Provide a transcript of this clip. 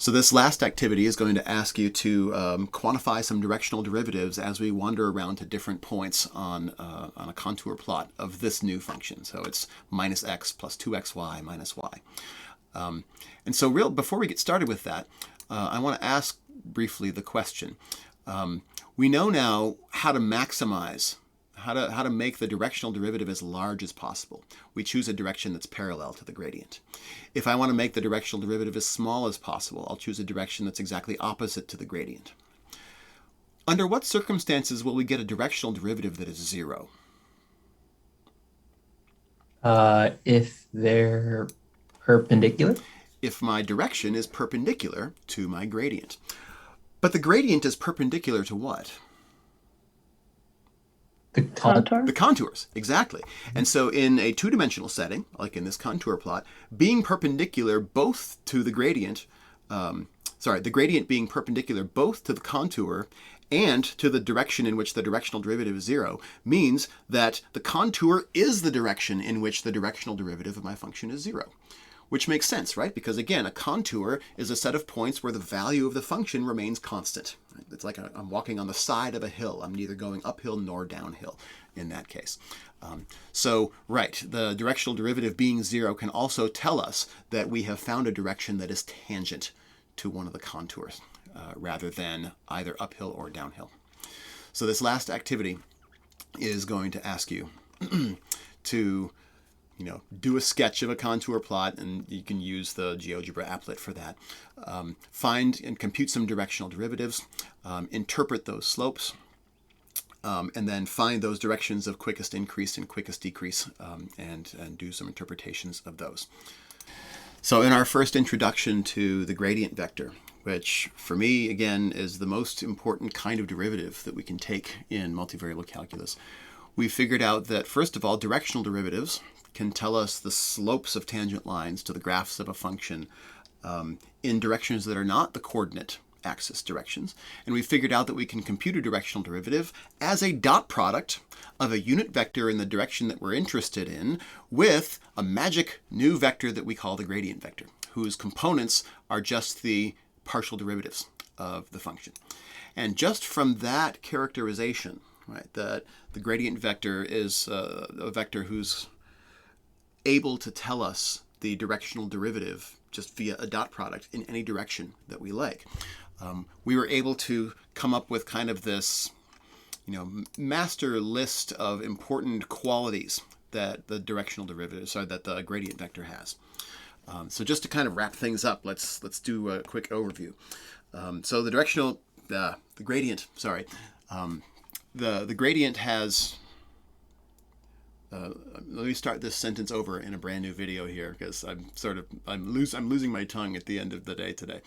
So this last activity is going to ask you to quantify some directional derivatives as we wander around to different points on a contour plot of this new function. So it's minus x plus 2xy minus y. And so before we get started with that, I want to ask briefly the question. We know now how to maximize, how to make the directional derivative as large as possible. We choose a direction that's parallel to the gradient. If I want to make the directional derivative as small as possible, I'll choose a direction that's exactly opposite to the gradient. Under what circumstances will we get a directional derivative that is 0? If they're perpendicular, If my direction is perpendicular to my gradient. But the gradient is perpendicular to what? the The Contour? contours, exactly. And so in a two-dimensional setting, like in this contour plot, being perpendicular both to the gradient, the gradient being perpendicular both to the contour and to the direction in which the directional derivative is 0 means that the contour is the direction in which the directional derivative of my function is 0. Which makes sense, right? Because again, a contour is a set of points where the value of the function remains constant. It's like I'm walking on the side of a hill. I'm neither going uphill nor downhill in that case. The directional derivative being 0 can also tell us that we have found a direction that is tangent to one of the contours rather than either uphill or downhill. So this last activity is going to ask you to do a sketch of a contour plot, and you can use the GeoGebra applet for that. Find and compute some directional derivatives, interpret those slopes, and then find those directions of quickest increase and quickest decrease, and do some interpretations of those. So in our first introduction to the gradient vector, which for me, again, is the most important kind of derivative that we can take in multivariable calculus, we figured out that, first of all, directional derivatives can tell us the slopes of tangent lines to the graphs of a function in directions that are not the coordinate axis directions. And we figured out that we can compute a directional derivative as a dot product of a unit vector in the direction that we're interested in with a magic new vector that we call the gradient vector, whose components are just the partial derivatives of the function. And just from that characterization, right, that the gradient vector is a vector who's able to tell us the directional derivative just via a dot product in any direction that we like. We were able to come up with kind of this, master list of important qualities that the directional derivative, that the gradient vector has. So just to kind of wrap things up, let's do a quick overview. So the gradient has. Let me start this sentence over in a brand new video here because I'm losing my tongue at the end of the day today.